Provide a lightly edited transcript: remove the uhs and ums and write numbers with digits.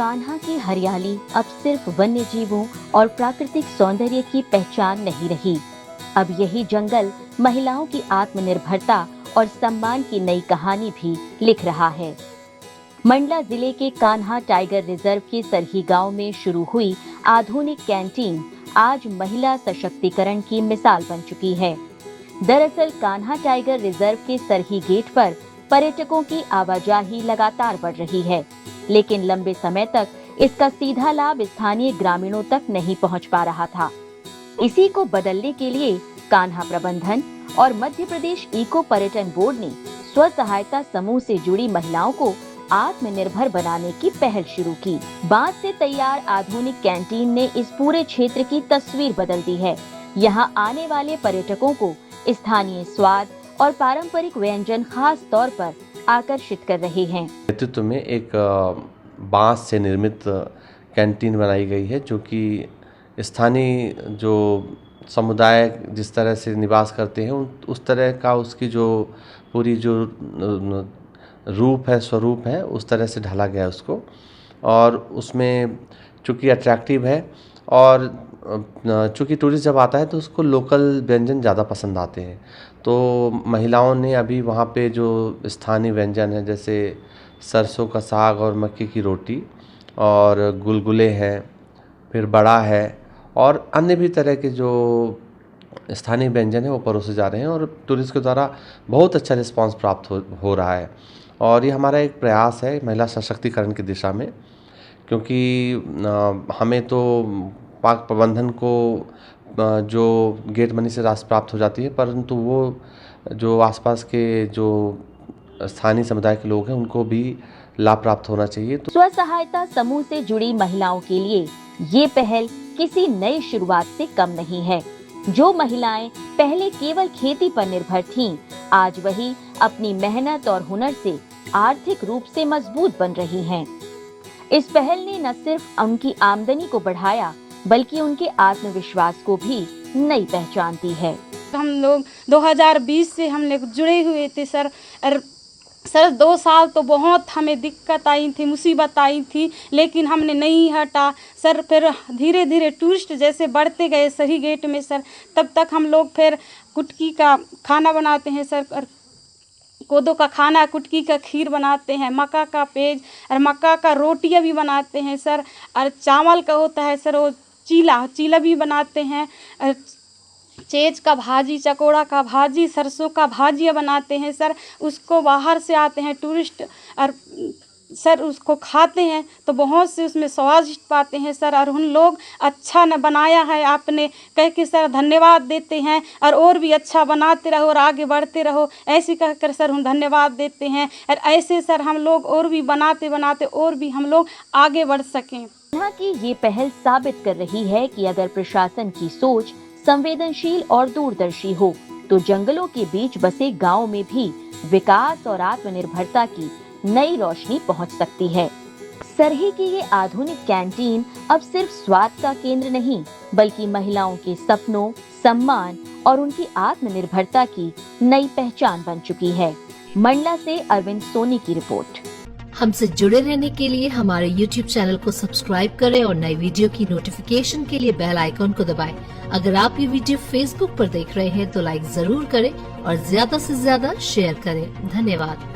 कान्हा की हरियाली अब सिर्फ वन्य जीवों और प्राकृतिक सौंदर्य की पहचान नहीं रही। अब यही जंगल महिलाओं की आत्मनिर्भरता और सम्मान की नई कहानी भी लिख रहा है। मंडला जिले के कान्हा टाइगर रिजर्व के सरही गांव में शुरू हुई आधुनिक कैंटीन आज महिला सशक्तिकरण की मिसाल बन चुकी है। दरअसल कान्हा टाइगर रिजर्व के सरही गेट पर पर्यटकों की आवाजाही लगातार बढ़ रही है, लेकिन लंबे समय तक इसका सीधा लाभ स्थानीय ग्रामीणों तक नहीं पहुंच पा रहा था। इसी को बदलने के लिए कान्हा प्रबंधन और मध्य प्रदेश इको पर्यटन बोर्ड ने स्व सहायता समूह से जुड़ी महिलाओं को आत्मनिर्भर बनाने की पहल शुरू की। बांस से तैयार आधुनिक कैंटीन ने इस पूरे क्षेत्र की तस्वीर बदल दी है। यहां आने वाले पर्यटकों को स्थानीय स्वाद और पारंपरिक व्यंजन खास तौर पर आकर्षित कर रहे हैं। नेतृत्व में एक बांस से निर्मित कैंटीन बनाई गई है, जो कि स्थानीय जो समुदाय जिस तरह से निवास करते हैं उस तरह का उसकी जो पूरी जो रूप है, स्वरूप है, उस तरह से ढाला गया है उसको। और उसमें चूँकि अट्रैक्टिव है और चूँकि टूरिस्ट जब आता है तो उसको लोकल व्यंजन ज़्यादा पसंद आते हैं, तो महिलाओं ने अभी वहाँ पे जो स्थानीय व्यंजन है जैसे सरसों का साग और मक्के की रोटी और गुलगुले हैं, फिर बड़ा है और अन्य भी तरह के जो स्थानीय व्यंजन है वो परोसे जा रहे हैं और टूरिस्ट के द्वारा बहुत अच्छा रिस्पांस प्राप्त हो रहा है। और ये हमारा एक प्रयास है महिला सशक्तिकरण की दिशा में, क्योंकि हमें तो पार्क प्रबंधन को जो गेट मनी से राशि प्राप्त हो जाती है, परंतु वो जो आसपास के जो स्थानीय समुदाय के लोग हैं उनको भी लाभ प्राप्त होना चाहिए। तो स्व सहायता समूह से जुड़ी महिलाओं के लिए ये पहल किसी नई शुरुआत से कम नहीं है। जो महिलाएं पहले केवल खेती पर निर्भर थीं, आज वही अपनी मेहनत और हुनर से आर्थिक रूप से मजबूत बन रही हैं। इस पहल ने न सिर्फ उनकी आमदनी को बढ़ाया, बल्कि उनके आत्मविश्वास को भी नई पहचान दी है। हम लोग 2020 से हम लोग जुड़े हुए थे सर। 2 साल तो बहुत हमें दिक्कत आई थी, मुसीबत आई थी, लेकिन हमने नहीं हटा सर। फिर धीरे धीरे टूरिस्ट जैसे बढ़ते गए सही गेट में सर, तब तक हम लोग फिर कुटकी का खाना बनाते हैं सर, और कोदो का खाना, कुटकी का खीर बनाते हैं, मक्का का पेज और मक्का का रोटियां भी बनाते हैं सर, और चावल का होता है सर वो चीला भी बनाते हैं, और चेज का भाजी, चकोड़ा का भाजी, सरसों का भाजिया बनाते हैं सर। उसको बाहर से आते हैं टूरिस्ट और सर उसको खाते हैं तो बहुत से उसमें स्वादिष्ट पाते हैं सर। और उन लोग अच्छा न बनाया है आपने कह के सर धन्यवाद देते हैं, और भी अच्छा बनाते रहो और आगे बढ़ते रहो, ऐसे कहकर सर हम धन्यवाद देते हैं। और ऐसे सर हम लोग और भी बनाते बनाते और भी हम लोग आगे बढ़ सकें। यहाँ की ये पहल साबित कर रही है कि अगर प्रशासन की सोच संवेदनशील और दूरदर्शी हो, तो जंगलों के बीच बसे गाँव में भी विकास और आत्मनिर्भरता की नई रोशनी पहुंच सकती है। सरही की ये आधुनिक कैंटीन अब सिर्फ स्वाद का केंद्र नहीं, बल्कि महिलाओं के सपनों, सम्मान और उनकी आत्मनिर्भरता की नई पहचान बन चुकी है। मंडला से अरविंद सोनी की रिपोर्ट। हमसे जुड़े रहने के लिए हमारे YouTube चैनल को सब्सक्राइब करें और नई वीडियो की नोटिफिकेशन के लिए बेल आइकॉन को दबाएं। अगर आप ये वीडियो Facebook पर देख रहे हैं तो लाइक जरूर करें और ज्यादा से ज्यादा शेयर करें। धन्यवाद।